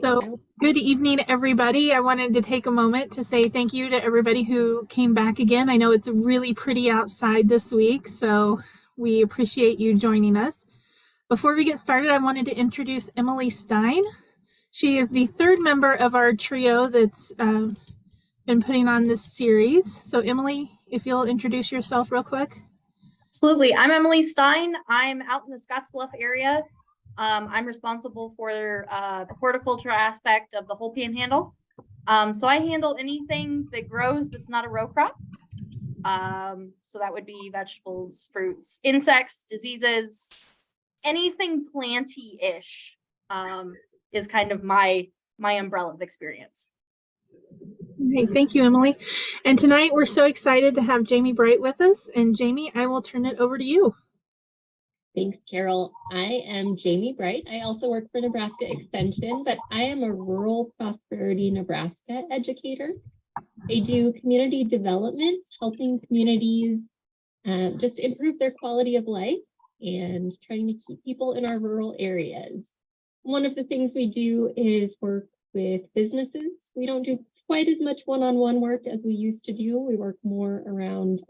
So, good evening, everybody. I wanted to take a moment to say thank you to everybody who came back again. I know it's really pretty outside this week, so we appreciate you joining us. Before we get started, I wanted to introduce Emily Stein. She is the third member of our trio that's been putting on this series. So, Emily, if you'll introduce yourself real quick. Absolutely. I'm Emily Stein. I'm out in the Scottsbluff area. I'm responsible for the horticulture aspect of the whole panhandle. So I handle anything that grows that's not a row crop. So that would be vegetables, fruits, insects, diseases, anything planty-ish is kind of my umbrella of experience. Okay, thank you, Emily. And tonight we're so excited to have Jamie Bright with us. And Jamie, I will turn it over to you. Thanks, Carol. I am Jamie Bright. I also work for Nebraska Extension, but I am a rural Prosperity Nebraska educator. I do community development, helping communities just improve their quality of life and trying to keep people in our rural areas. One of the things we do is work with businesses. We don't do quite as much one-on-one work as we used to do. We work more around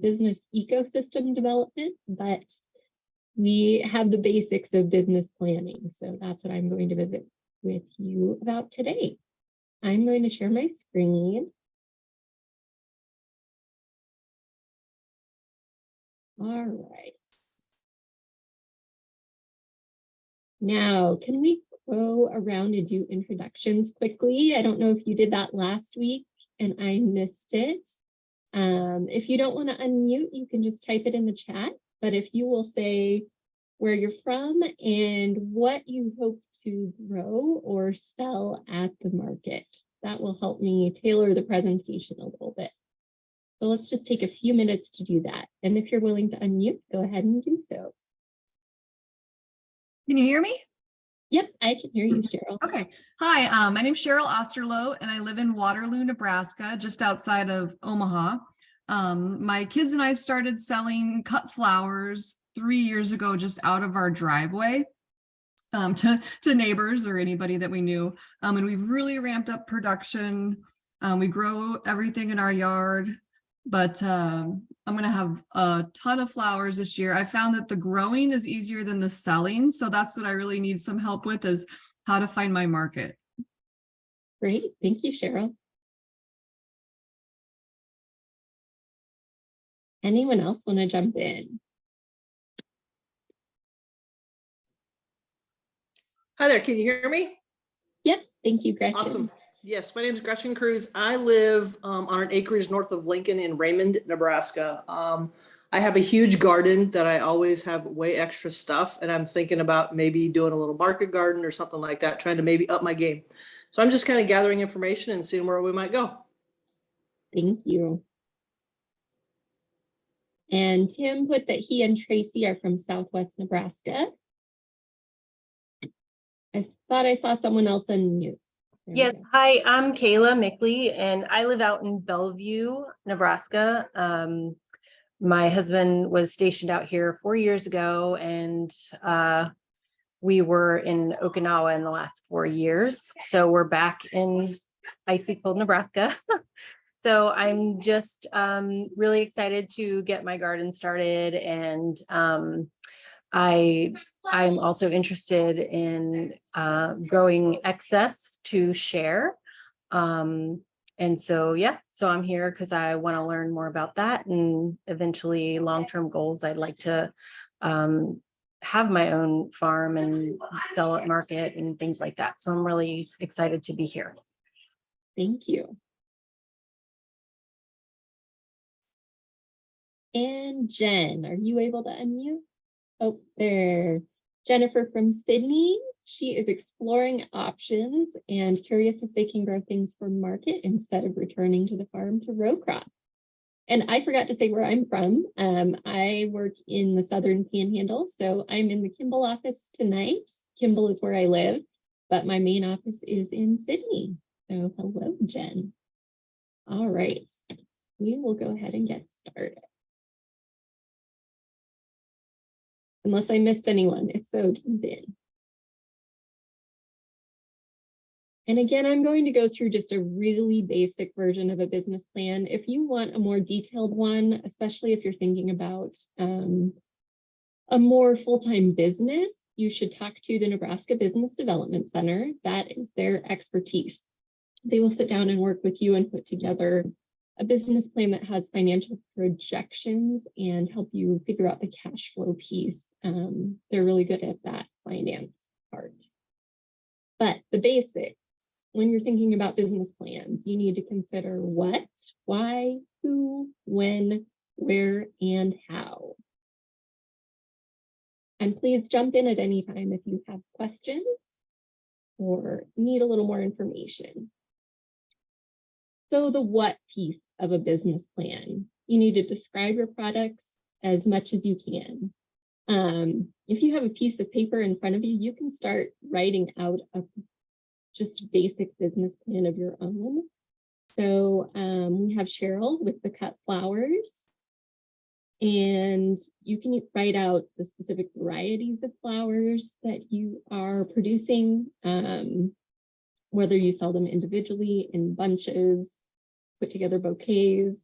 business ecosystem development, but we have the basics of business planning. So that's what I'm going to visit with you about today. I'm going to share my screen. All right. Now, can we go around and do introductions quickly? I don't know if you did that last week and I missed it. If you don't want to unmute, you can just type it in the chat. But if you will say where you're from and what you hope to grow or sell at the market, that will help me tailor the presentation a little bit. So let's just take a few minutes to do that. And if you're willing to unmute, go ahead and do so. Can you hear me? Yep, I can hear you, Cheryl. Okay. Hi, my name is Cheryl Osterloh, and I live in Waterloo, Nebraska, just outside of Omaha. My kids and I started selling cut flowers 3 years ago, just out of our driveway to neighbors or anybody that we knew. And we've really ramped up production. We grow everything in our yard, but I'm going to have a ton of flowers this year. I found that the growing is easier than the selling. So that's what I really need some help with, is how to find my market. Great. Thank you, Cheryl. Anyone else want to jump in? Hi there, can you hear me? Yep, thank you, Gretchen. Awesome. Yes, my name is Gretchen Cruz. I live on an acreage north of Lincoln in Raymond, Nebraska. I have a huge garden that I always have way extra stuff, and I'm thinking about maybe doing a little market garden or something like that, trying to maybe up my game. So I'm just kind of gathering information and seeing where we might go. Thank you. And Tim put that he and Tracy are from Southwest Nebraska. I thought I saw someone else unmute. Yes, hi, I'm Kayla Mickley, and I live out in Bellevue, Nebraska. My husband was stationed out here 4 years ago, and we were in Okinawa in the last 4 years. So we're back in icy cold Nebraska. So I'm just really excited to get my garden started, and I'm also interested in growing excess to share. And so, yeah, so I'm here because I want to learn more about that, and eventually long-term goals. I'd like to have my own farm and sell at market and things like that. So I'm really excited to be here. Thank you. And Jen, are you able to unmute? Oh, there. Jennifer from Sydney. She is exploring options and curious if they can grow things for market instead of returning to the farm to row crop. And I forgot to say where I'm from. I work in the Southern Panhandle, so I'm in the Kimball office tonight. Kimball is where I live, but my main office is in Sydney. So hello, Jen. All right, we will go ahead and get started. Unless I missed anyone. If so, jump in. And again, I'm going to go through just a really basic version of a business plan. If you want a more detailed one, especially if you're thinking about a more full-time business, you should talk to the Nebraska Business Development Center. That is their expertise. They will sit down and work with you and put together a business plan that has financial projections and help you figure out the cash flow piece. They're really good at that finance part. But the basics, when you're thinking about business plans, you need to consider what, why, who, when, where, and how. And please jump in at any time if you have questions or need a little more information. So the what piece of a business plan, you need to describe your products as much as you can. If you have a piece of paper in front of you, you can start writing out a just basic business plan of your own. So we have Cheryl with the cut flowers, and you can write out the specific varieties of flowers that you are producing, whether you sell them individually, in bunches, put together bouquets,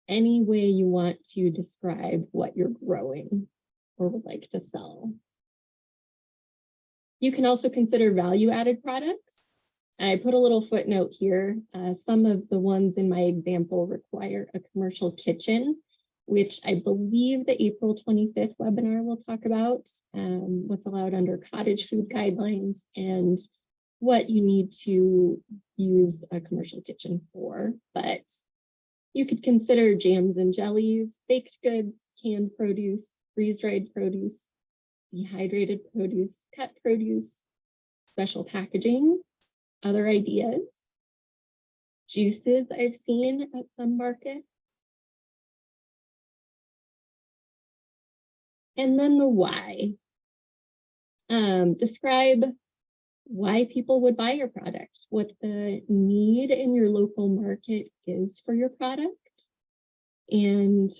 any way you want to describe what you're growing or would like to sell. You can also consider value-added products. I put a little footnote here. Some of the ones in my example require a commercial kitchen, which I believe the April 25th webinar will talk about, what's allowed under cottage food guidelines and what you need to use a commercial kitchen for. But you could consider jams and jellies, baked goods, canned produce, freeze-dried produce, dehydrated produce, cut produce, special packaging, other ideas, juices I've seen at some markets. And then the why. Describe why people would buy your product, what the need in your local market is for your product, and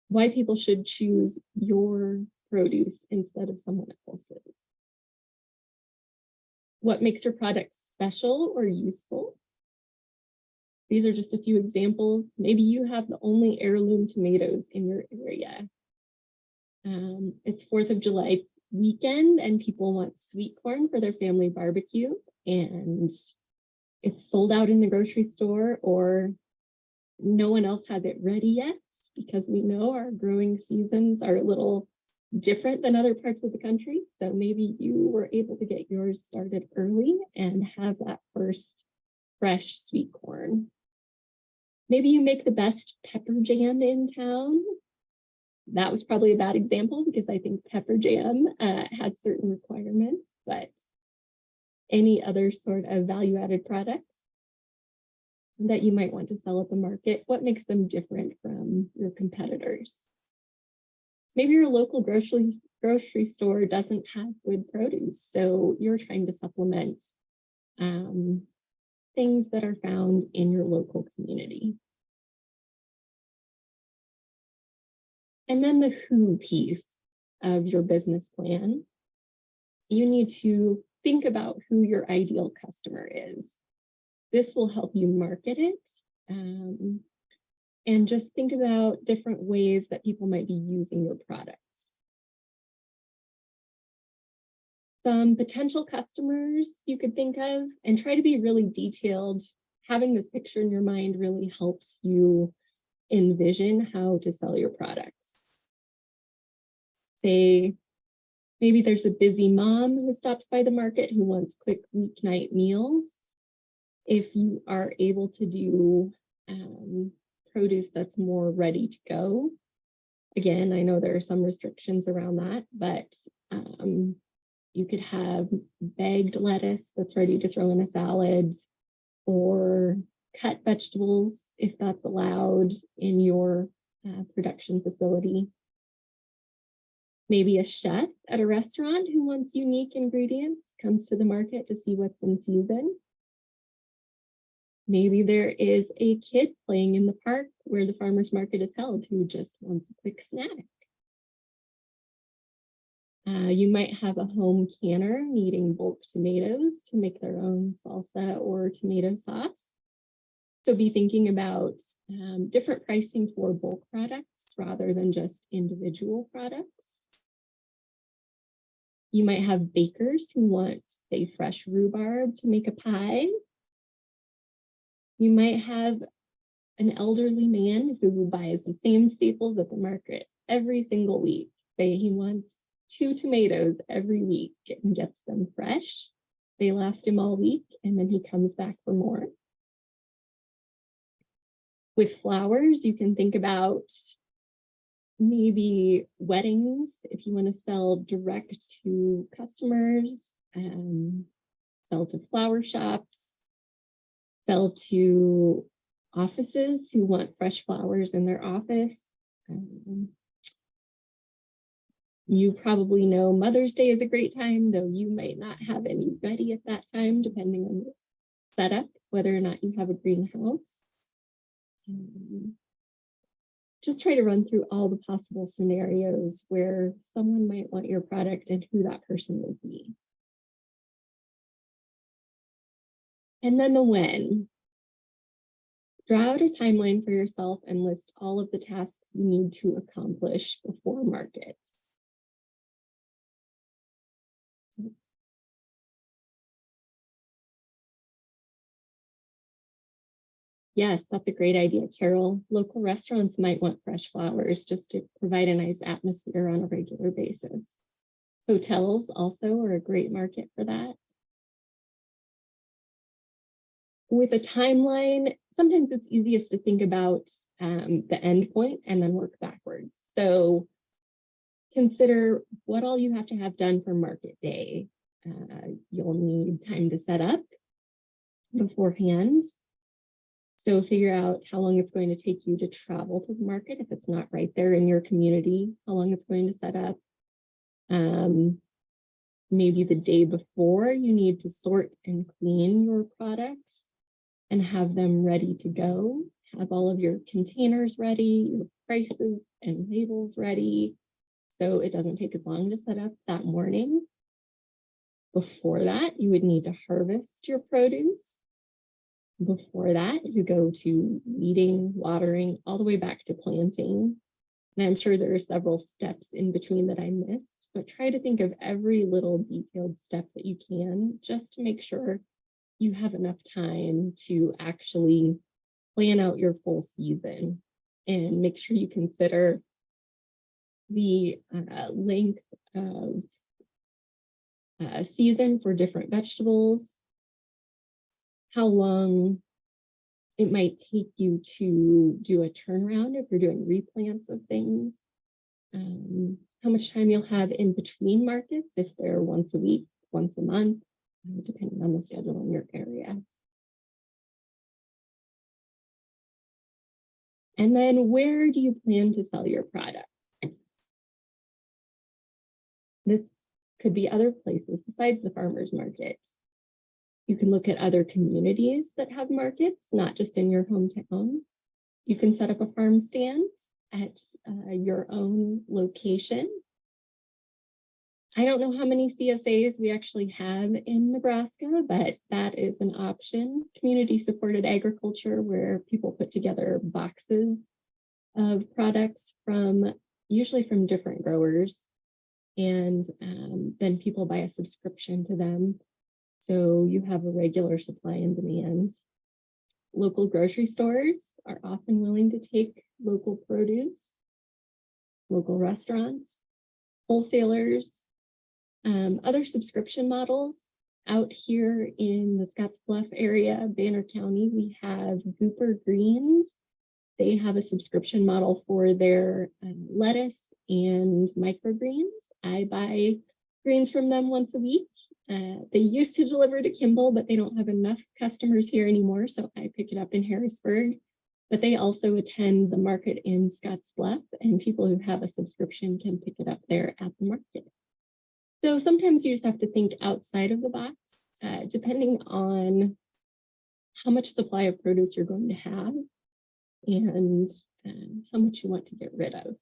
why people should choose your produce instead of someone else's. What makes your product special or useful? These are just a few examples. Maybe you have the only heirloom tomatoes in your area. It's 4th of July weekend and people want sweet corn for their family barbecue, and it's sold out in the grocery store, or no one else has it ready yet, because we know our growing seasons are a little different than other parts of the country. So maybe you were able to get yours started early and have that first fresh sweet corn. Maybe you make the best pepper jam in town. That was probably a bad example because I think pepper jam had certain requirements, but any other sort of value-added products that you might want to sell at the market, what makes them different from your competitors? Maybe your local grocery store doesn't have good produce, so you're trying to supplement things that are found in your local community. And then the who piece of your business plan. You need to think about who your ideal customer is. This will help you market it. And just think about different ways that people might be using your products. Some potential customers you could think of, and try to be really detailed. Having this picture in your mind really helps you envision how to sell your products. Say, maybe there's a busy mom who stops by the market who wants quick weeknight meals. If you are able to do produce that's more ready to go, again, I know there are some restrictions around that, but you could have bagged lettuce that's ready to throw in a salad, or cut vegetables if that's allowed in your production facility. Maybe a chef at a restaurant who wants unique ingredients comes to the market to see what's in season. Maybe there is a kid playing in the park where the farmer's market is held who just wants a quick snack. You might have a home canner needing bulk tomatoes to make their own salsa or tomato sauce. So be thinking about different pricing for bulk products rather than just individual products. You might have bakers who want, say, fresh rhubarb to make a pie. You might have an elderly man who buys the same staples at the market every single week. Say he wants 2 tomatoes every week and gets them fresh. They last him all week and then he comes back for more. With flowers, you can think about maybe weddings if you want to sell direct to customers, sell to flower shops, sell to offices who want fresh flowers in their office. You probably know Mother's Day is a great time, though you might not have any ready at that time, depending on the setup, whether or not you have a greenhouse. Just try to run through all the possible scenarios where someone might want your product and who that person would be. And then the when. Draw out a timeline for yourself and list all of the tasks you need to accomplish before market. Yes, that's a great idea, Carol. Local restaurants might want fresh flowers just to provide a nice atmosphere on a regular basis. Hotels also are a great market for that. With a timeline, sometimes it's easiest to think about the end point and then work backwards. So consider what all you have to have done for market day. You'll need time to set up beforehand. So figure out how long it's going to take you to travel to the market if it's not right there in your community, how long it's going to set up. Maybe the day before you need to sort and clean your products and have them ready to go. Have all of your containers ready, your prices and labels ready, so it doesn't take as long to set up that morning. Before that, you would need to harvest your produce. Before that, you go to weeding, watering, all the way back to planting. And I'm sure there are several steps in between that I missed, but try to think of every little detailed step that you can just to make sure you have enough time to actually plan out your full season and make sure you consider the length of season for different vegetables, how long it might take you to do a turnaround if you're doing replants of things, how much time you'll have in between markets, if they're once a week, once a month, depending on the schedule in your area. And then where do you plan to sell your product? This could be other places besides the farmers market. You can look at other communities that have markets, not just in your hometown. You can set up a farm stand at your own location. I don't know how many CSAs we actually have in Nebraska, but that is an option. Community supported agriculture, where people put together boxes of products usually from different growers, and then people buy a subscription to them. So you have a regular supply and demand. Local grocery stores are often willing to take local produce, local restaurants, wholesalers, other subscription models. Out here in the Scottsbluff area, Banner County, we have Gooper Greens. They have a subscription model for their lettuce and microgreens. I buy greens from them once a week. They used to deliver to Kimball, but they don't have enough customers here anymore, so I pick it up in Harrisburg. But they also attend the market in Scottsbluff, and people who have a subscription can pick it up there at the market. So sometimes you just have to think outside of the box, depending on how much supply of produce you're going to have and how much you want to get rid of.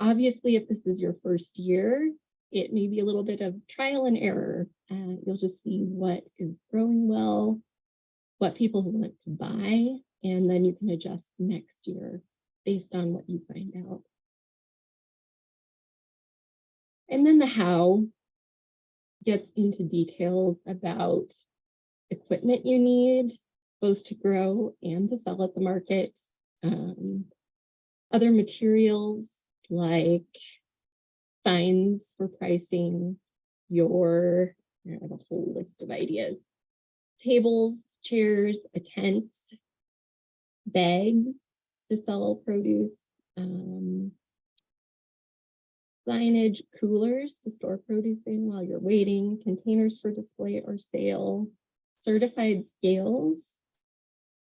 Obviously, if this is your first year, it may be a little bit of trial and error. You'll just see what is growing well, what people want to buy, and then you can adjust next year based on what you find out. And then the how gets into details about equipment you need, both to grow and to sell at the market. Other materials like signs for pricing, I have a whole list of ideas. Tables, chairs, a tent, bags to sell produce, signage, coolers to store produce in while you're waiting, containers for display or sale, certified scales,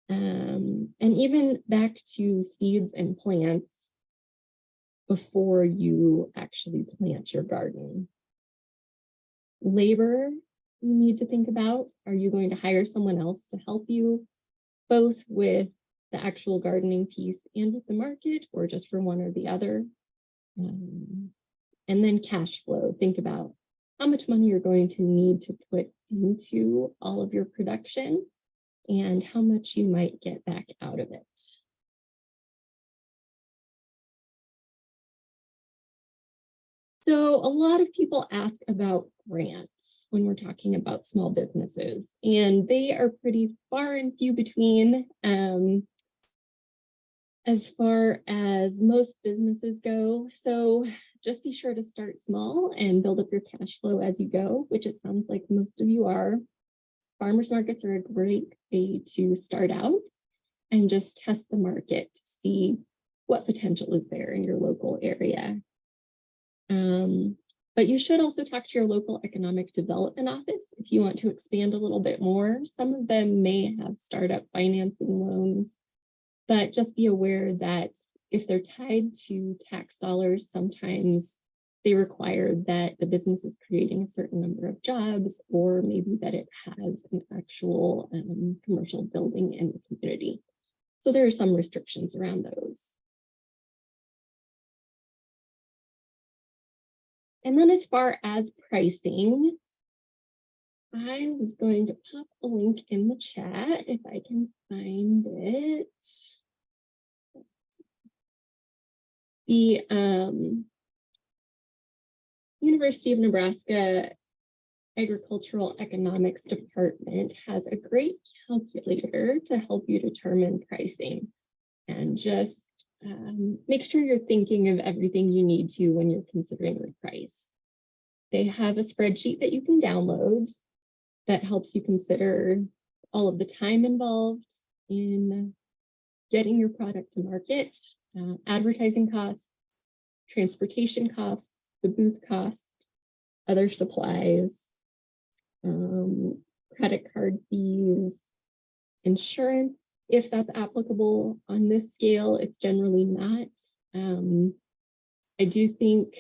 and even back to seeds and plants before you actually plant your garden. Labor you need to think about. Are you going to hire someone else to help you, both with the actual gardening piece and with the market, or just for one or the other? And then cash flow. Think about how much money you're going to need to put into all of your production and how much you might get back out of it. So a lot of people ask about grants when we're talking about small businesses, and they are pretty far and few between. As far as most businesses go. So just be sure to start small and build up your cash flow as you go, which it sounds like most of you are. Farmers markets are a great way to start out and just test the market to see what potential is there in your local area. But you should also talk to your local economic development office if you want to expand a little bit more. Some of them may have startup financing loans, but just be aware that if they're tied to tax dollars, sometimes they require that the business is creating a certain number of jobs, or maybe that it has an actual commercial building in the community. So there are some restrictions around those. And then as far as pricing, I was going to pop a link in the chat if I can find it. The University of Nebraska Agricultural Economics Department has a great calculator to help you determine pricing, and just make sure you're thinking of everything you need to when you're considering the price. They have a spreadsheet that you can download that helps you consider all of the time involved in getting your product to market, advertising costs, transportation costs, the booth cost, other supplies, credit card fees, insurance, if that's applicable. On this scale, it's generally not. I do think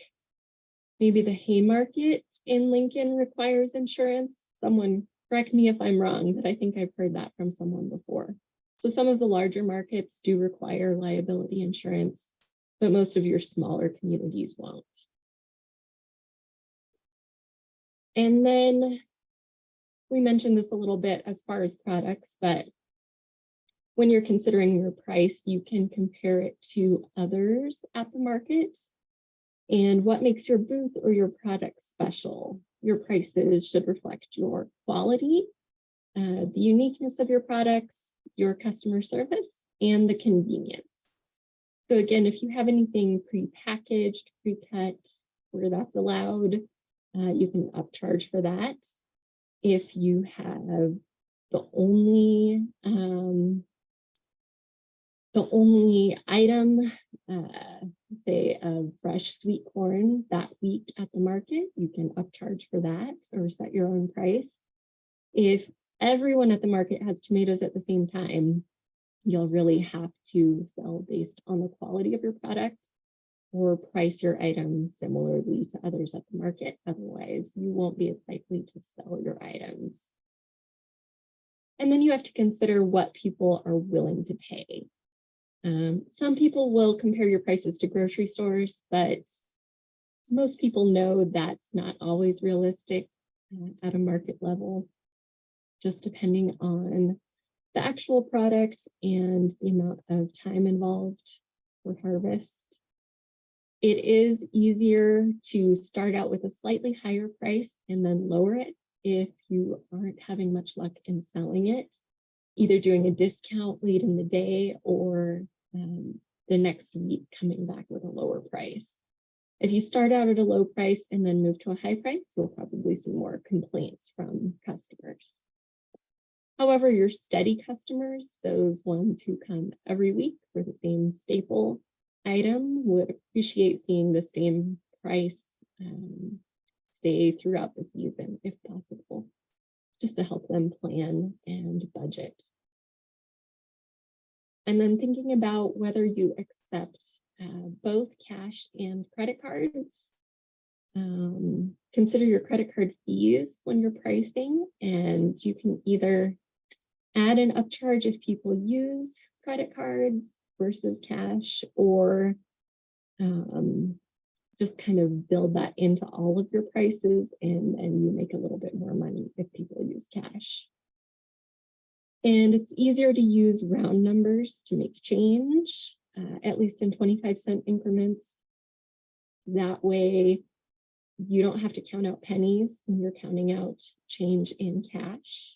maybe the Haymarket in Lincoln requires insurance. Someone correct me if I'm wrong, but I think I've heard that from someone before. So some of the larger markets do require liability insurance, but most of your smaller communities won't. And then we mentioned this a little bit as far as products, but when you're considering your price, you can compare it to others at the market and what makes your booth or your product special. Your prices should reflect your quality, the uniqueness of your products, your customer service, and the convenience. So again, if you have anything pre-packaged, pre-cut, where that's allowed, you can upcharge for that. If you have the only item, say of fresh sweet corn that week at the market, you can upcharge for that or set your own price. If everyone at the market has tomatoes at the same time, you'll really have to sell based on the quality of your product or price your items similarly to others at the market. Otherwise, you won't be as likely to sell your items. And then you have to consider what people are willing to pay. Some people will compare your prices to grocery stores, but most people know that's not always realistic at a market level, just depending on the actual product and the amount of time involved for harvest. It is easier to start out with a slightly higher price and then lower it if you aren't having much luck in selling it, either doing a discount late in the day or the next week coming back with a lower price. If you start out at a low price and then move to a high price, you'll probably see more complaints from customers. However, your steady customers, those ones who come every week for the same staple item, would appreciate seeing the same price stay throughout the season if possible, just to help them plan and budget. And then thinking about whether you accept both cash and credit cards. Consider your credit card fees when you're pricing, and you can either add an upcharge if people use credit cards versus cash, or just kind of build that into all of your prices, and you make a little bit more money if people use cash. And it's easier to use round numbers to make change, at least in 25-cent increments. That way, you don't have to count out pennies when you're counting out change in cash.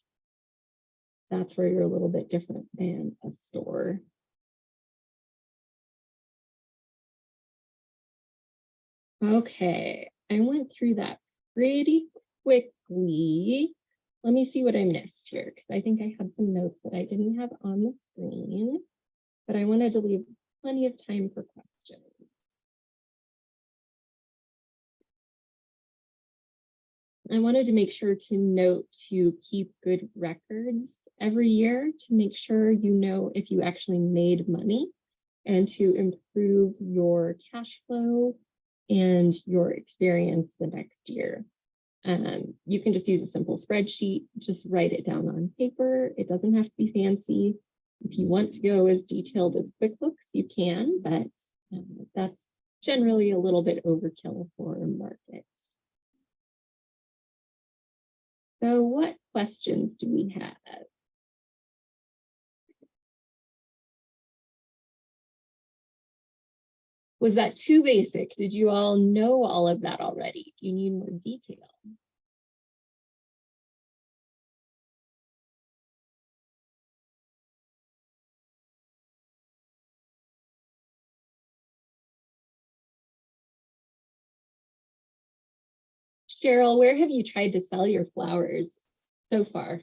That's where you're a little bit different than a store. Okay, I went through that pretty quickly. Let me see what I missed here, because I think I have some notes that I didn't have on the screen, but I wanted to leave plenty of time for questions. I wanted to make sure to note to keep good records every year to make sure you know if you actually made money, and to improve your cash flow and your experience the next year. You can just use a simple spreadsheet, just write it down on paper. It doesn't have to be fancy. If you want to go as detailed as QuickBooks, you can, but that's generally a little bit overkill for a market. So what questions do we have? Was that too basic? Did you all know all of that already? Do you need more detail? Cheryl, where have you tried to sell your flowers so far?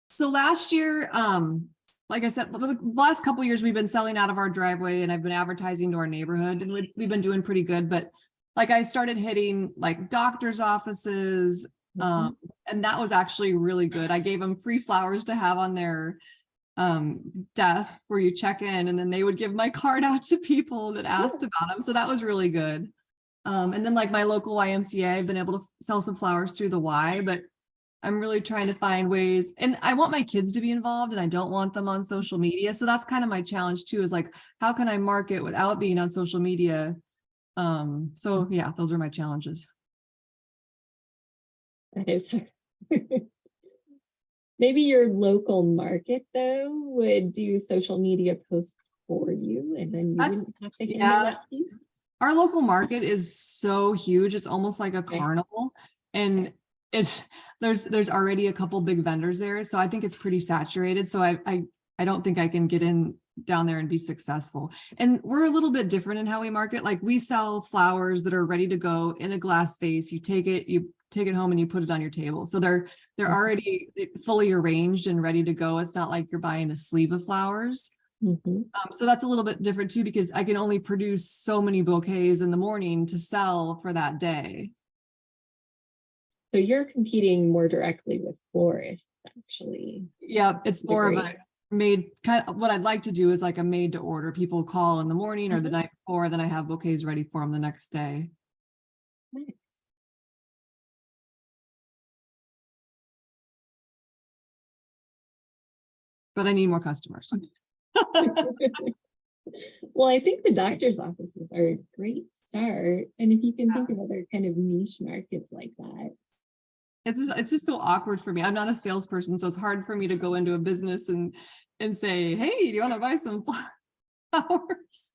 So last year, like I said, the last couple of years we've been selling out of our driveway, and I've been advertising to our neighborhood, and we've been doing pretty good. But like I started hitting like doctor's offices, and that was actually really good. I gave them free flowers to have on their desk where you check in, and then they would give my card out to people that asked about them. So that was really good. And then like my local YMCA, I've been able to sell some flowers through the Y, but I'm really trying to find ways, and I want my kids to be involved, and I don't want them on social media. So that's kind of my challenge too, is like, how can I market without being on social media? So yeah, those are my challenges. That is maybe your local market though would do social media posts for you, and then you wouldn't have to handle that piece. Our local market is so huge. It's almost like a carnival, and there's already a couple big vendors there. So I think it's pretty saturated. So I don't think I can get in down there and be successful. And we're a little bit different in how we market. Like we sell flowers that are ready to go in a glass vase. You take it home and you put it on your table. So they're already fully arranged and ready to go. It's not like you're buying a sleeve of flowers. So that's a little bit different too, because I can only produce so many bouquets in the morning to sell for that day. So you're competing more directly with florists, actually. Yeah, it's more of a made kind of, what I'd like to do is like a made to order. People call in the morning or the night before, then I have bouquets ready for them the next day. Nice. But I need more customers. Well, I think the doctor's offices are a great start. And if you can think of other kind of niche markets like that. It's just so awkward for me. I'm not a salesperson, so it's hard for me to go into a business and say, hey, do you want to buy some flowers?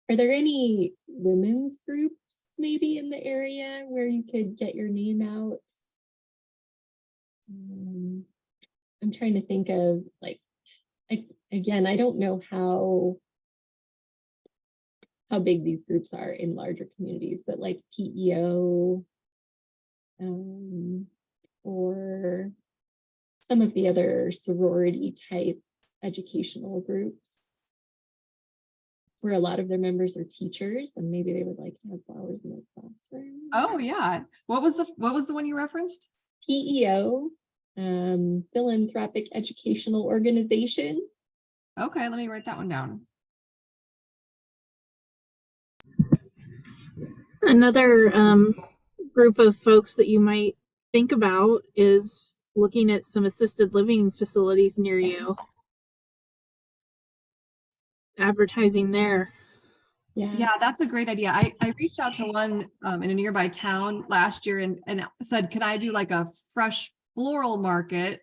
Are there any women's groups maybe in the area where you could get your name out? I'm trying to think of like, again, I don't know how big these groups are in larger communities, but like PEO, or some of the other sorority type educational groups where a lot of their members are teachers and maybe they would like to have flowers in their classroom. Oh yeah. What was the one you referenced? PEO, Philanthropic Educational Organization. Okay, let me write that one down. Another group of folks that you might think about is looking at some assisted living facilities near you. Advertising there. Yeah, that's a great idea. I reached out to one in a nearby town last year and said, can I do like a fresh floral market,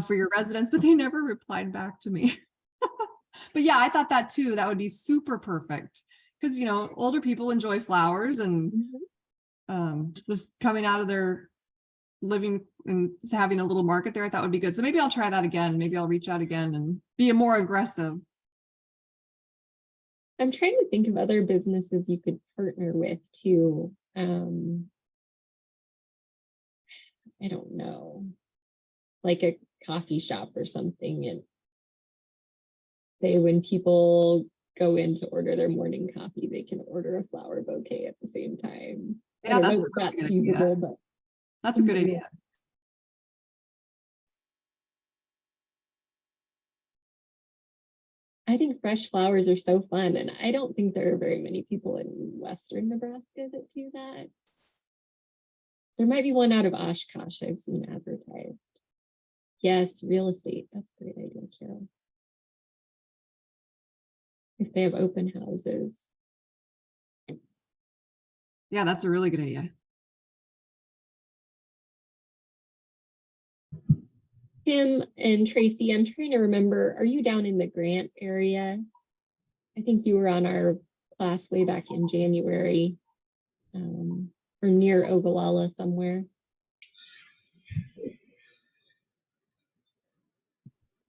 for your residents? But they never replied back to me. But yeah, I thought that too. That would be super perfect because, older people enjoy flowers and just coming out of their living and just having a little market there, I thought would be good. So maybe I'll try that again. Maybe I'll reach out again and be more aggressive. I'm trying to think of other businesses you could partner with too. I don't know, like a coffee shop or something, and say when people go in to order their morning coffee, they can order a flower bouquet at the same time. Yeah, that's a really good idea. But that's a good idea. I think fresh flowers are so fun, and I don't think there are very many people in Western Nebraska that do that. There might be one out of Oshkosh I've seen advertised. Yes, real estate. That's a great idea, Carol. If they have open houses. Yeah, that's a really good idea. Kim and Tracy, I'm trying to remember, are you down in the Grant area? I think you were on our class way back in January, or near Ogallala somewhere.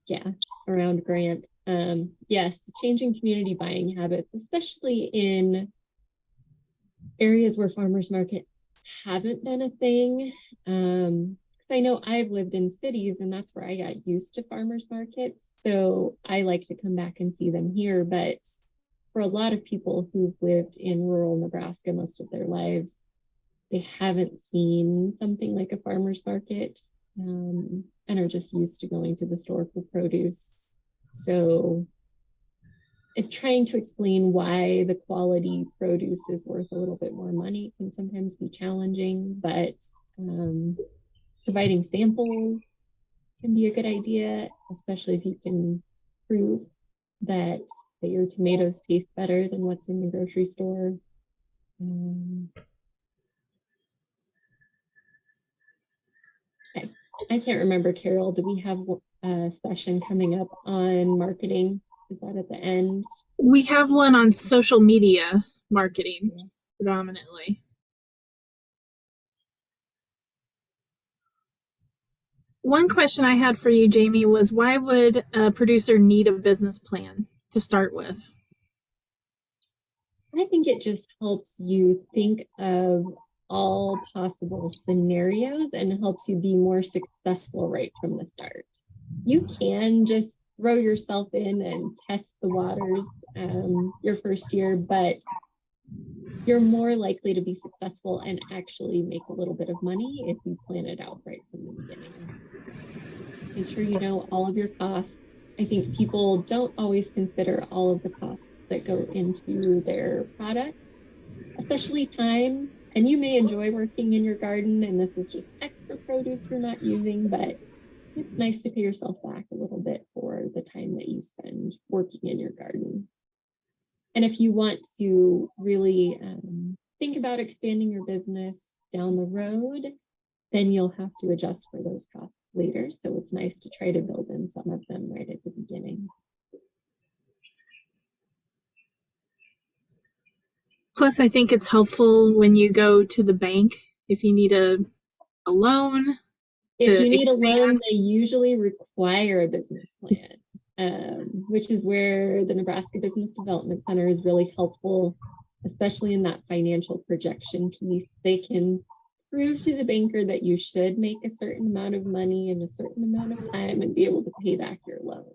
Yeah, around Grant. Yes, changing community buying habits, especially in areas where farmers markets haven't been a thing. I know I've lived in cities and that's where I got used to farmers markets. So I like to come back and see them here. But for a lot of people who've lived in rural Nebraska most of their lives, they haven't seen something like a farmer's market, and are just used to going to the store for produce. So trying to explain why the quality produce is worth a little bit more money can sometimes be challenging, but providing samples can be a good idea, especially if you can prove that your tomatoes taste better than what's in the grocery store. I can't remember, Carol, do we have a session coming up on marketing? Is that at the end? We have one on social media marketing predominantly. One question I had for you, Jamie, was why would a producer need a business plan to start with? I think it just helps you think of all possible scenarios and helps you be more successful right from the start. You can just throw yourself in and test the waters your first year, but you're more likely to be successful and actually make a little bit of money if you plan it out right from the beginning. Make sure you know all of your costs. I think people don't always consider all of the costs that go into their products, especially time. And you may enjoy working in your garden and this is just extra produce you're not using, but it's nice to pay yourself back a little bit for the time that you spend working in your garden. And if you want to really think about expanding your business down the road, then you'll have to adjust for those costs later. So it's nice to try to build in some of them right at the beginning. Plus, I think it's helpful when you go to the bank if you need a loan. If you need a loan, they usually require a business plan, which is where the Nebraska Business Development Center is really helpful, especially in that financial projection piece. They can prove to the banker that you should make a certain amount of money in a certain amount of time and be able to pay back your loan.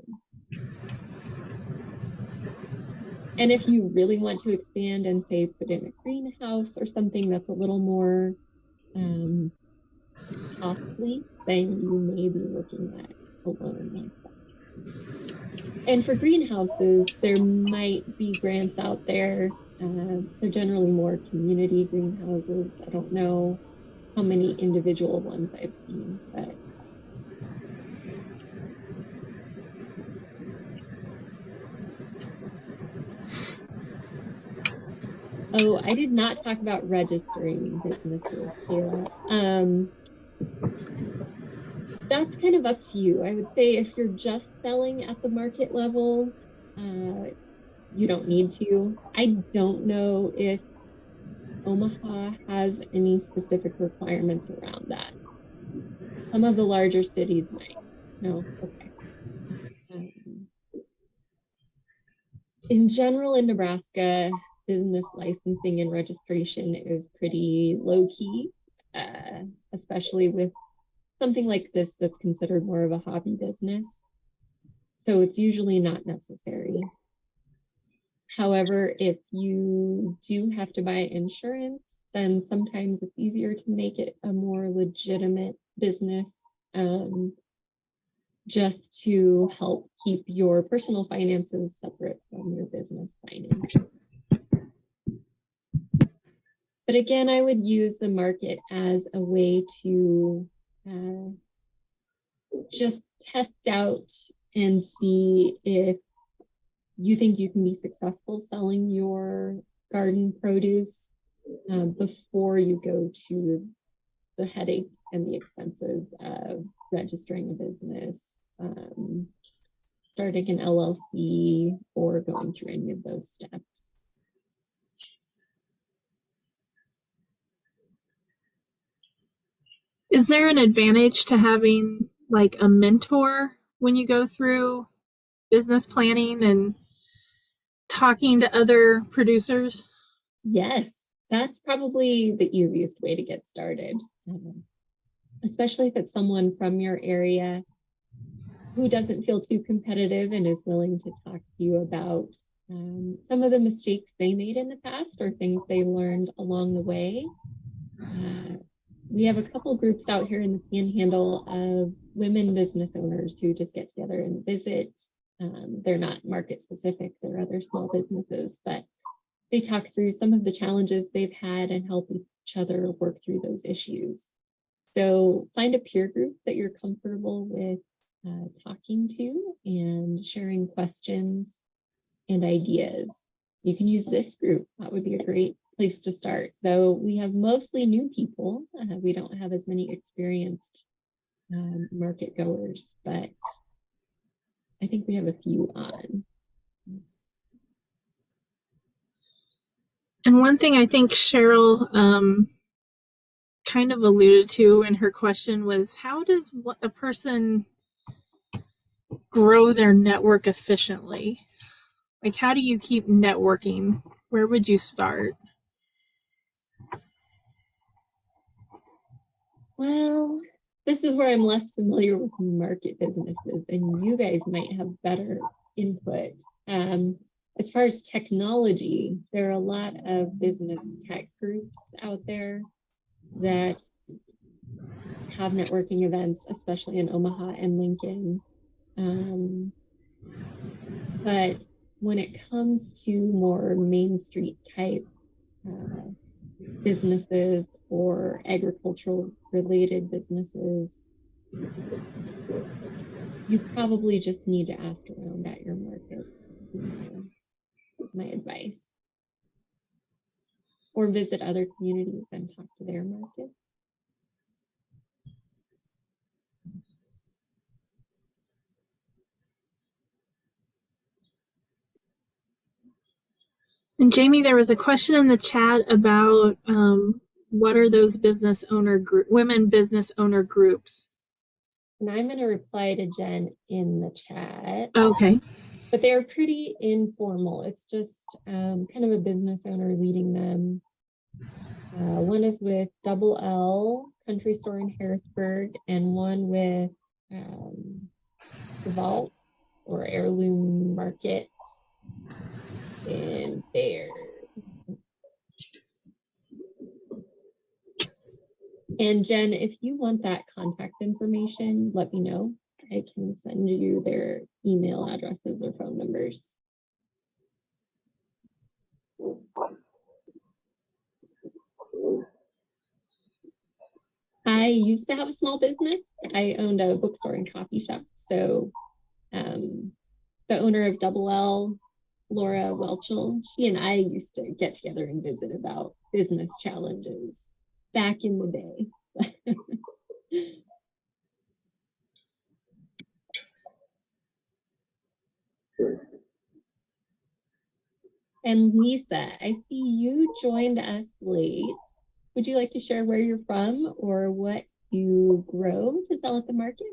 And if you really want to expand and say put in a greenhouse or something that's a little more costly, then you may be looking at a loan like that. And for greenhouses, there might be grants out there. They're generally more community greenhouses. I don't know how many individual ones I've seen, but oh, I did not talk about registering businesses, Kayla. That's kind of up to you. I would say if you're just selling at the market level, you don't need to. I don't know if Omaha has any specific requirements around that. Some of the larger cities might. No, okay. In general, in Nebraska, business licensing and registration is pretty low key, especially with something like this that's considered more of a hobby business. So it's usually not necessary. However, if you do have to buy insurance, then sometimes it's easier to make it a more legitimate business, just to help keep your personal finances separate from your business finances. But again, I would use the market as a way to just test out and see if you think you can be successful selling your garden produce before you go to the headache and the expenses of registering a business, starting an LLC, or going through any of those steps. Is there an advantage to having like a mentor when you go through business planning and talking to other producers? Yes, that's probably the easiest way to get started, especially if it's someone from your area who doesn't feel too competitive and is willing to talk to you about some of the mistakes they made in the past or things they learned along the way. We have a couple groups out here in the Panhandle of women business owners who just get together and visit. They're not market specific, they're other small businesses, but they talk through some of the challenges they've had and help each other work through those issues. So find a peer group that you're comfortable with talking to and sharing questions and ideas. You can use this group. That would be a great place to start. Though we have mostly new people. We don't have as many experienced market goers, but I think we have a few on. And one thing I think Cheryl kind of alluded to in her question was, how does a person grow their network efficiently? Like, how do you keep networking? Where would you start? Well, this is where I'm less familiar with market businesses, and you guys might have better input. As far as technology, there are a lot of business tech groups out there that have networking events, especially in Omaha and Lincoln. But when it comes to more Main Street type businesses or agricultural related businesses, You probably just need to ask around at your markets, my advice. Or visit other communities and talk to their markets. And Jamie, there was a question in the chat about what are those women business owner groups? And I'm going to reply to Jen in the chat. Okay. But they're pretty informal. It's just kind of a business owner leading them. One is with Double L Country Store in Harrisburg, and one with the Vault or Heirloom Market in Bear. And Jen, if you want that contact information, let me know. I can send you their email addresses or phone numbers. I used to have a small business. I owned a bookstore and coffee shop. So the owner of Double L, Laura Welchel, she and I used to get together and visit about business challenges back in the day. And Lisa, I see you joined us late. Would you like to share where you're from or what you grow to sell at the market?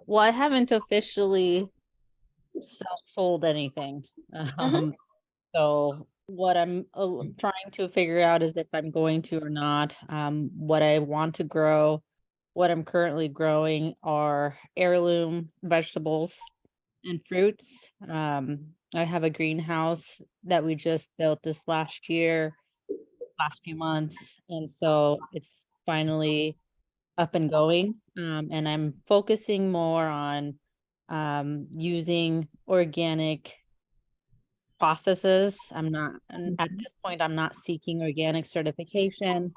Well, I haven't officially sold anything. So what I'm trying to figure out is if I'm going to or not. What I want to grow, what I'm currently growing are heirloom vegetables and fruits. I have a greenhouse that we just built this last few months, and so it's finally up and going. And I'm focusing more on using organic processes. At this point, I'm not seeking organic certification,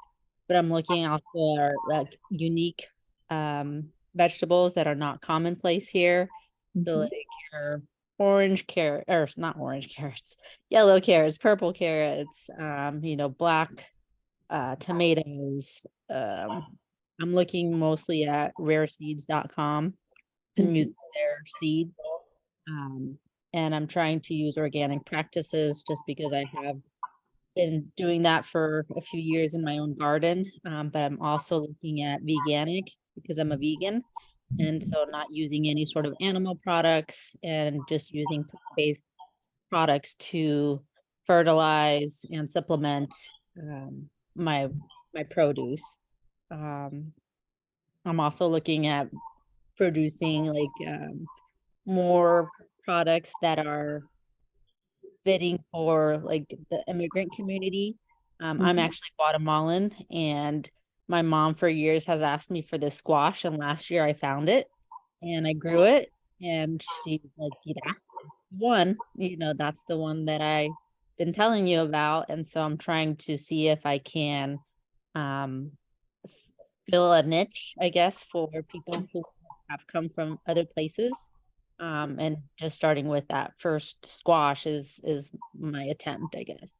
but I'm looking out for like unique vegetables that are not commonplace here. So like your orange carrot, or not orange carrots, yellow carrots, purple carrots, black tomatoes. I'm looking mostly at rareseeds.com and using their seed. And I'm trying to use organic practices just because I have been doing that for a few years in my own garden. But I'm also looking at veganic because I'm a vegan. And so not using any sort of animal products and just using plant-based products to fertilize and supplement my produce. I'm also looking at producing like more products that are fitting for like the immigrant community. I'm actually Guatemalan, and my mom for years has asked me for this squash, and last year I found it and I grew it, and she's like, yeah, that's the one that I've been telling you about. And so I'm trying to see if I can fill a niche, I guess, for people who have come from other places. And just starting with that first squash is my attempt, I guess.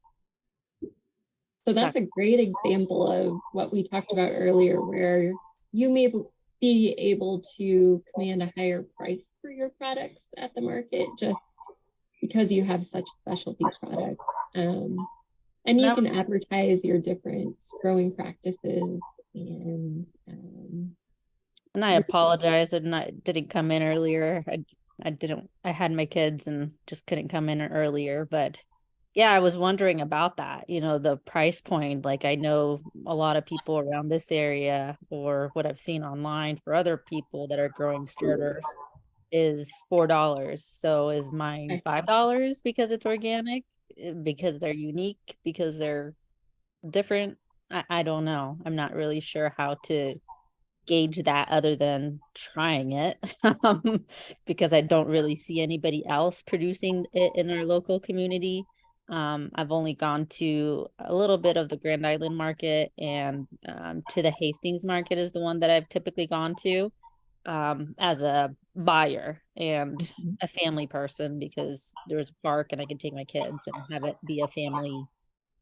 So that's a great example of what we talked about earlier, where you may be able to command a higher price for your products at the market just because you have such specialty products. And you can advertise your different growing practices and I apologize that I didn't come in earlier. I had my kids and just couldn't come in earlier, but yeah, I was wondering about that, the price point. Like I know a lot of people around this area, or what I've seen online for other people that are growing starters is $4. So is mine $5 because it's organic, because they're unique, because they're different? I don't know. I'm not really sure how to gauge that other than trying it because I don't really see anybody else producing it in our local community. I've only gone to a little bit of the Grand Island market, and to the Hastings market is the one that I've typically gone to as a buyer and a family person, because there's a park and I can take my kids and have it be a family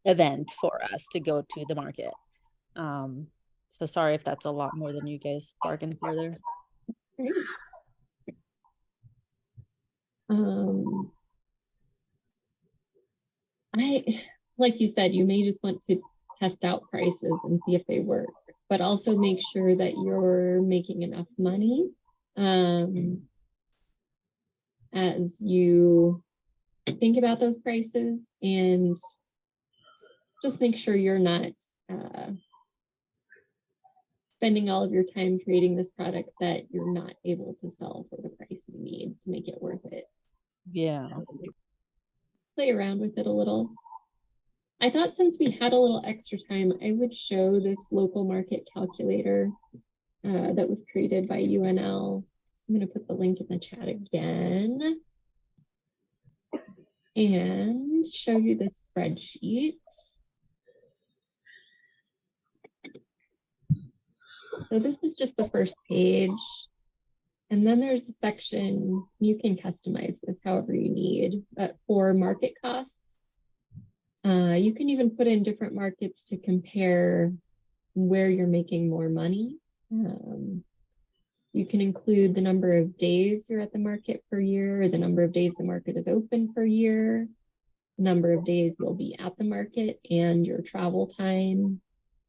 event for us to go to the market. So sorry if that's a lot more than you guys bargained for there. Great. Like you said, you may just want to test out prices and see if they work, but also make sure that you're making enough money as you think about those prices, and just make sure you're not spending all of your time creating this product that you're not able to sell for the price you need to make it worth it. Yeah. Play around with it a little. I thought since we had a little extra time, I would show this local market calculator that was created by UNL. I'm going to put the link in the chat again and show you this spreadsheet. So this is just the first page. And then there's a section, you can customize this however you need, but for market costs, you can even put in different markets to compare where you're making more money. You can include the number of days you're at the market per year, or the number of days the market is open per year, the number of days you'll be at the market, and your travel time,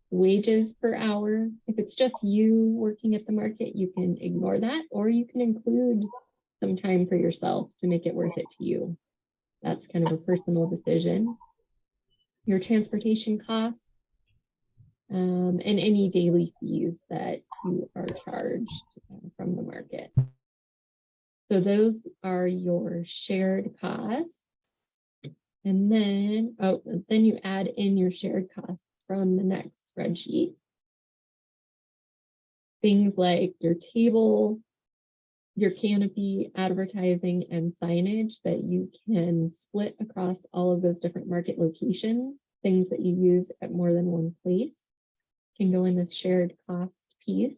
wages per hour. If it's just you working at the market, you can ignore that, or you can include some time for yourself to make it worth it to you. That's kind of a personal decision. Your transportation costs, and any daily fees that you are charged from the market. So those are your shared costs. And then, then you add in your shared costs from the next spreadsheet. Things like your table, your canopy, advertising, and signage that you can split across all of those different market locations. Things that you use at more than one place can go in this shared cost piece.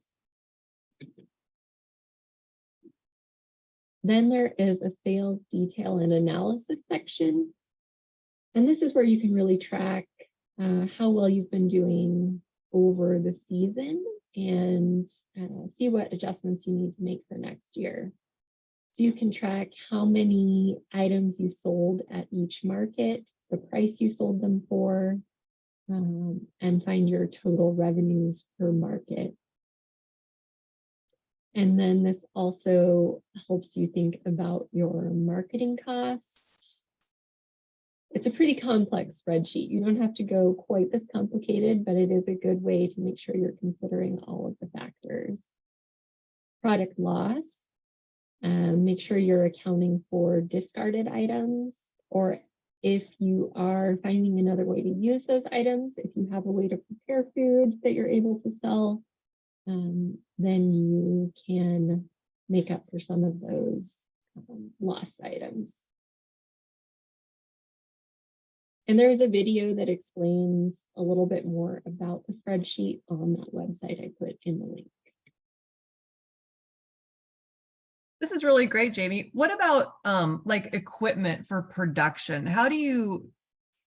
Then there is a sales detail and analysis section. And this is where you can really track how well you've been doing over the season and see what adjustments you need to make for next year. So you can track how many items you sold at each market, the price you sold them for, and find your total revenues per market. And then this also helps you think about your marketing costs. It's a pretty complex spreadsheet. You don't have to go quite this complicated, but it is a good way to make sure you're considering all of the factors. Product loss, make sure you're accounting for discarded items, or if you are finding another way to use those items, if you have a way to prepare food that you're able to sell, then you can make up for some of those lost items. And there's a video that explains a little bit more about the spreadsheet on that website I put in the link. This is really great, Jamie. What about like equipment for production? How do you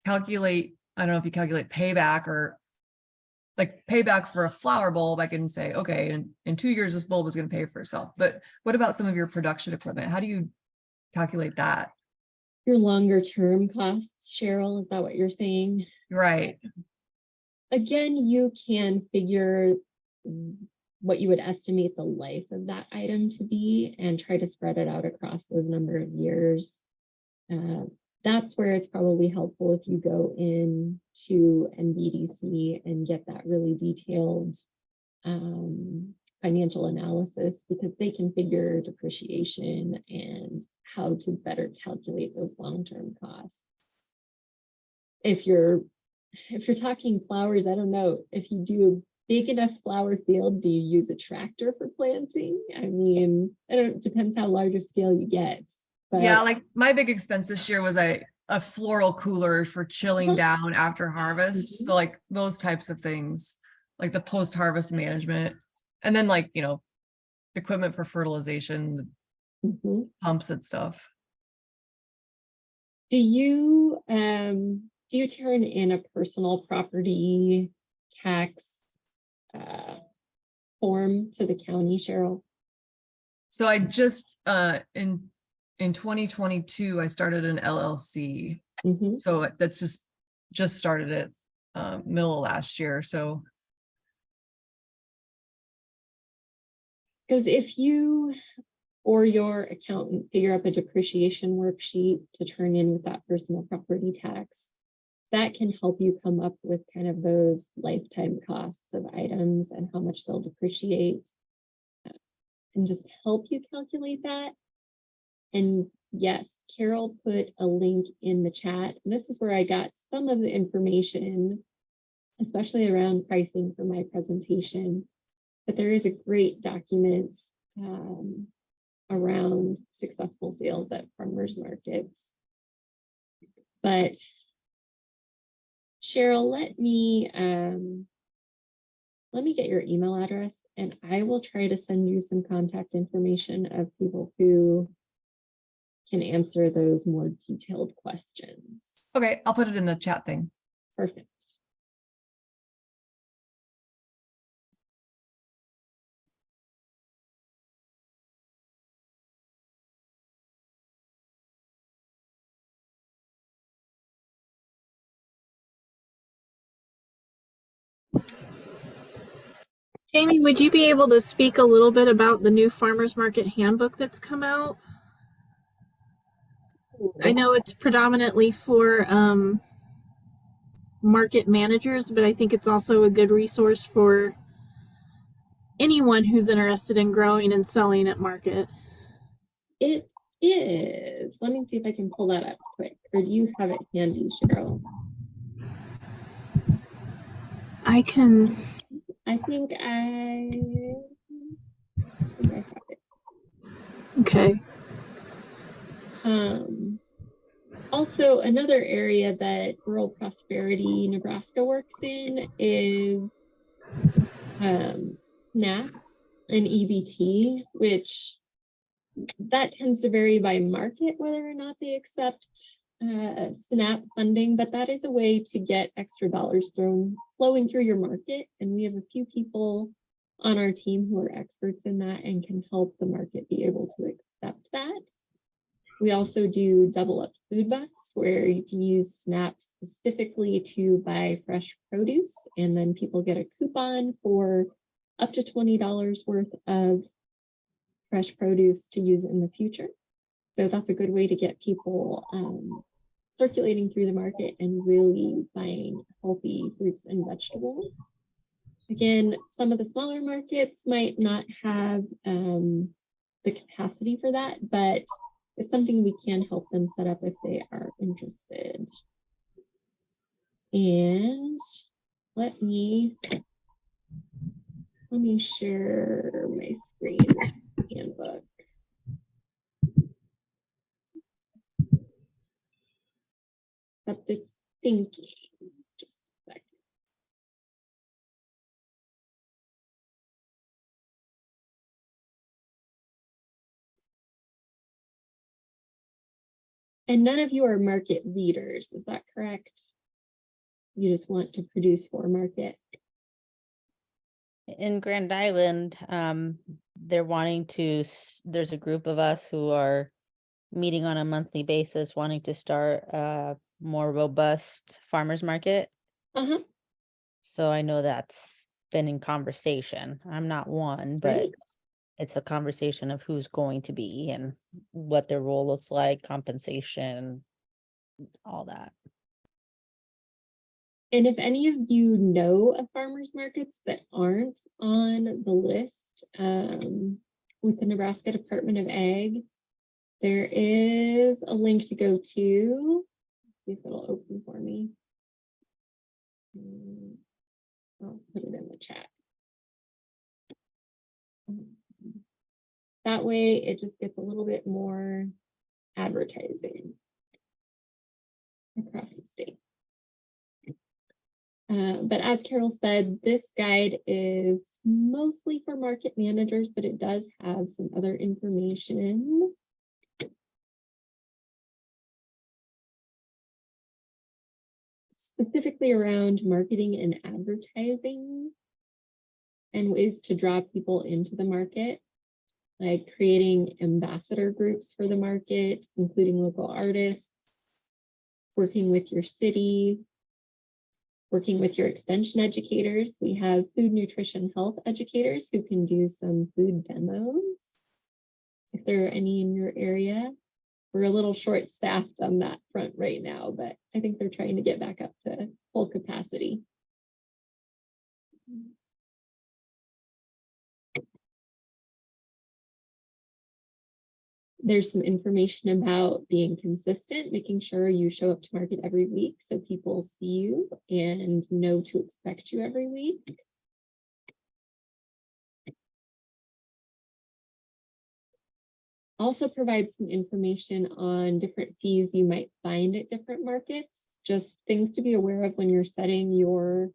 calculate, I don't know if you calculate payback, or like payback for a flower bulb? I can say, okay, in 2 years, this bulb is going to pay for itself. But what about some of your production equipment? How do you calculate that? Your longer term costs, Cheryl, is that what you're saying? Right. Again, you can figure what you would estimate the life of that item to be and try to spread it out across those number of years. That's where it's probably helpful if you go into NBDC and get that really detailed financial analysis, because they can figure depreciation and how to better calculate those long-term costs. If you're talking flowers, I don't know, if you do a big enough flower field, do you use a tractor for planting? I mean, it depends how large a scale you get. But yeah, like my big expense this year was I a floral cooler for chilling down after harvest. Mhm. So like those types of things, like the post-harvest management. And then like, equipment for fertilization, Mhm. pumps and stuff. Do you turn in a personal property tax form to the county, Cheryl? So I just in 2022 I started an LLC. Mhm. So that's just started it middle of last year. So Because if you or your accountant figure up a depreciation worksheet to turn in with that personal property tax, that can help you come up with kind of those lifetime costs of items and how much they'll depreciate, and just help you calculate that. And yes, Carol put a link in the chat. And this is where I got some of the information, especially around pricing for my presentation. But there is a great document around successful sales at farmers markets. But Cheryl, let me get your email address and I will try to send you some contact information of people who can answer those more detailed questions. okay, I'll put it in the chat thing. Perfect. Jamie, would you be able to speak a little bit about the new farmers market handbook that's come out? I know it's predominantly for market managers, but I think it's also a good resource for anyone who's interested in growing and selling at market. It is. Let me see if I can pull that up quick. Or do you have it handy, Cheryl? I can. I think I have it. Okay. Also, another area that Rural Prosperity Nebraska works in is SNAP and EBT, which that tends to vary by market whether or not they accept SNAP funding, but that is a way to get extra dollars flowing through your market. And we have a few people on our team who are experts in that and can help the market be able to accept that. We also do double up food bucks where you can use SNAP specifically to buy fresh produce, and then people get a coupon for up to $20 worth of fresh produce to use in the future. So that's a good way to get people circulating through the market and really buying healthy fruits and vegetables. Again, some of the smaller markets might not have the capacity for that, but it's something we can help them set up if they are interested. And let me share my screen handbook. Except it's thinking. Just a second. And none of you are market leaders, is that correct? You just want to produce for market? In Grand Island, they're wanting to, there's a group of us who are meeting on a monthly basis, wanting to start a more robust farmers market. Uh-huh. So I know that's been in conversation. I'm not one, but Right. it's a conversation of who's going to be and what their role looks like, compensation, all that. And if any of you know of farmers markets that aren't on the list with the Nebraska Department of Ag, there is a link to go to. Let's see if it'll open for me. I'll put it in the chat. That way it just gets a little bit more advertising. across the state. But as Carol said, this guide is mostly for market managers, but it does have some other information. Specifically around marketing and advertising and ways to draw people into the market, like creating ambassador groups for the market, including local artists, working with your city, working with your extension educators. We have food, nutrition, health educators who can do some food demos. If there are any in your area, we're a little short staffed on that front right now, but I think they're trying to get back up to full capacity. There's some information about being consistent, making sure you show up to market every week so people see you and know to expect you every week. Also provides some information on different fees you might find at different markets, just things to be aware of when you're setting your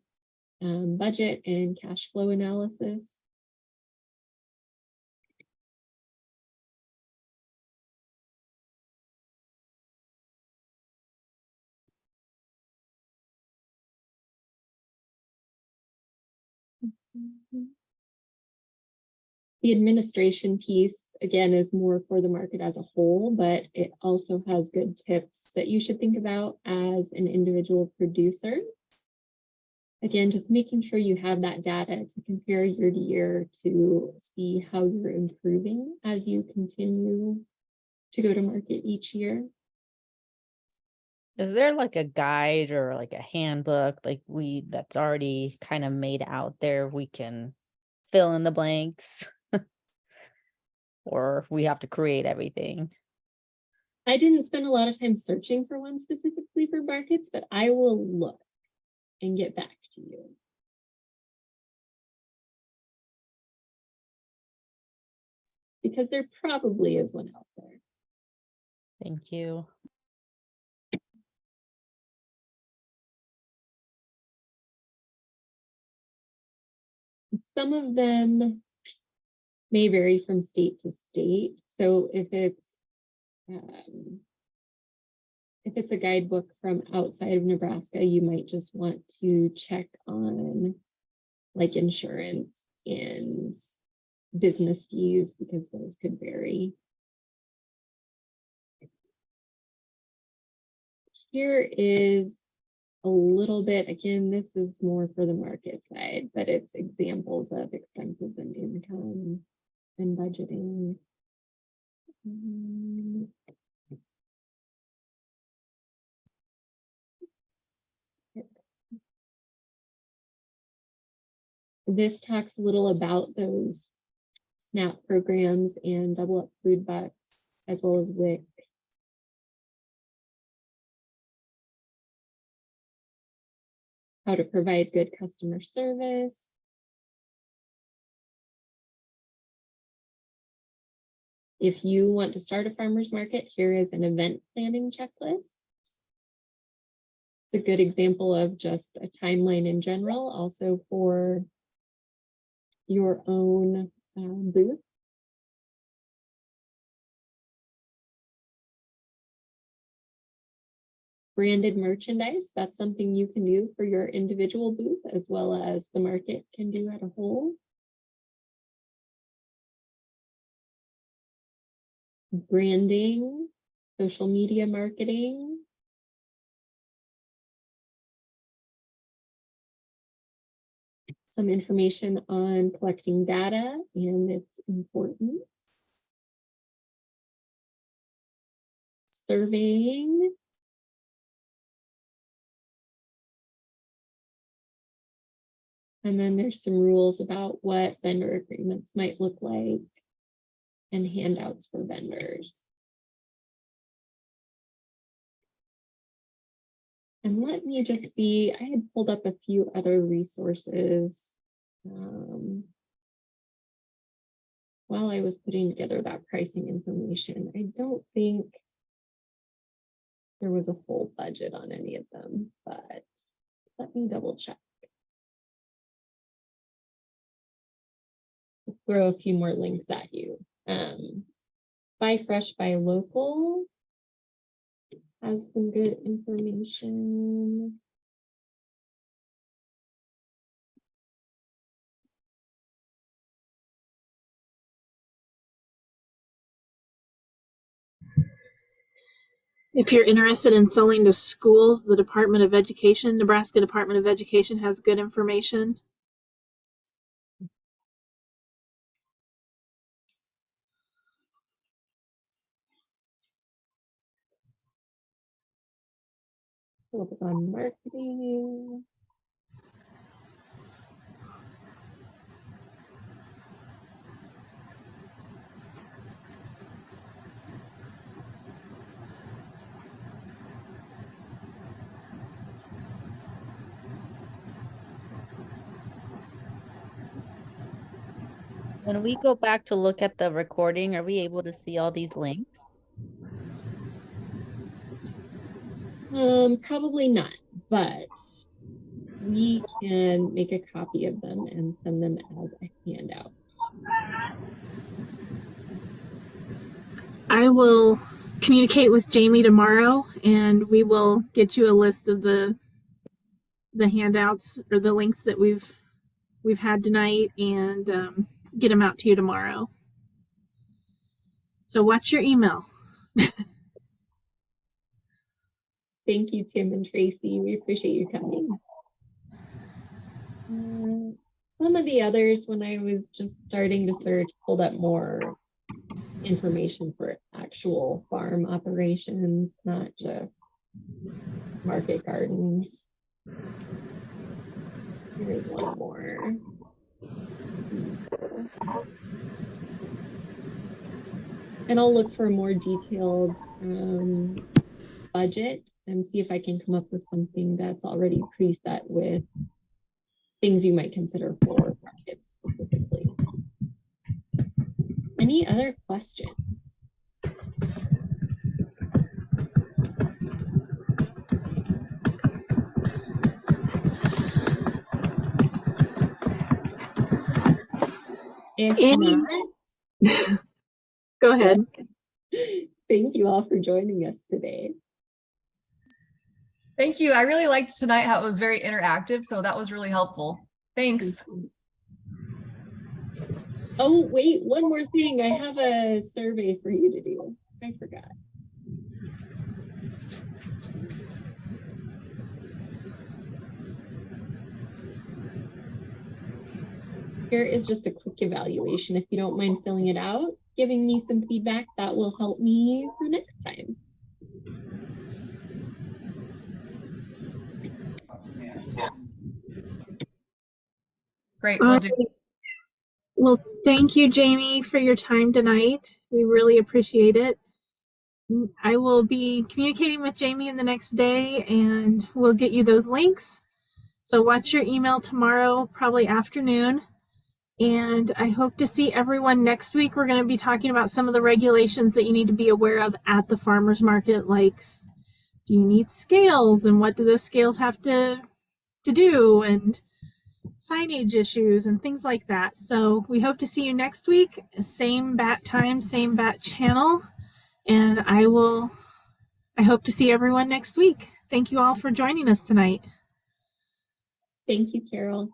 budget and cash flow analysis. The administration piece, again, is more for the market as a whole, but it also has good tips that you should think about as an individual producer. Again, just making sure you have that data to compare year to year to see how you're improving as you continue to go to market each year. Is there like a guide or like a handbook that's already kind of made out there? We can fill in the blanks or we have to create everything? I didn't spend a lot of time searching for one specifically for markets, but I will look and get back to you. Because there probably is one out there. Thank you. Some of them may vary from state to state. So if it's a guidebook from outside of Nebraska, you might just want to check on like insurance and business fees because those could vary. Here is a little bit, again, this is more for the market side, but it's examples of expenses and income and budgeting. This talks a little about those SNAP programs and double up food bucks, as well as WIC. How to provide good customer service. If you want to start a farmer's market, here is an event planning checklist. It's a good example of just a timeline in general, also for your own booth. Branded merchandise, that's something you can do for your individual booth as well as the market can do as a whole. Branding, social media marketing. Some information on collecting data and its importance. Surveying. And then there's some rules about what vendor agreements might look like and handouts for vendors. And let me just see, I had pulled up a few other resources while I was putting together that pricing information. I don't think there was a full budget on any of them, but let me double check. Let's throw a few more links at you. Buy Fresh, Buy Local has some good information. If you're interested in selling to schools, the Department of Education, Nebraska Department of Education has good information. Focus on marketing. When we go back to look at the recording, are we able to see all these links? Probably not, but we can make a copy of them and send them as a handout. I will communicate with Jamie tomorrow, and we will get you a list of the handouts or the links that we've had tonight, and get them out to you tomorrow. So watch your email. Thank you, Tim and Tracy. We appreciate you coming. Some of the others, when I was just starting to search, pulled up more information for actual farm operations, not just market gardens. Here's one more. And I'll look for a more detailed budget and see if I can come up with something that's already preset with things you might consider for markets specifically. Any other questions? If not, Go ahead. thank you all for joining us today. Thank you. I really liked tonight how it was very interactive, so that was really helpful. Thanks. Oh, wait, one more thing. I have a survey for you to do. I forgot. Here is just a quick evaluation. If you don't mind filling it out, giving me some feedback, that will help me for next time. Great. We'll do. Well, thank you, Jamie, for your time tonight. We really appreciate it. I will be communicating with Jamie in the next day, and we'll get you those links. So watch your email tomorrow, probably afternoon. And I hope to see everyone next week. We're going to be talking about some of the regulations that you need to be aware of at the farmers market, like do you need scales and what do those scales have to do, and signage issues and things like that. So we hope to see you next week, same bat time, same bat channel. And I hope to see everyone next week. Thank you all for joining us tonight. Thank you, Carol.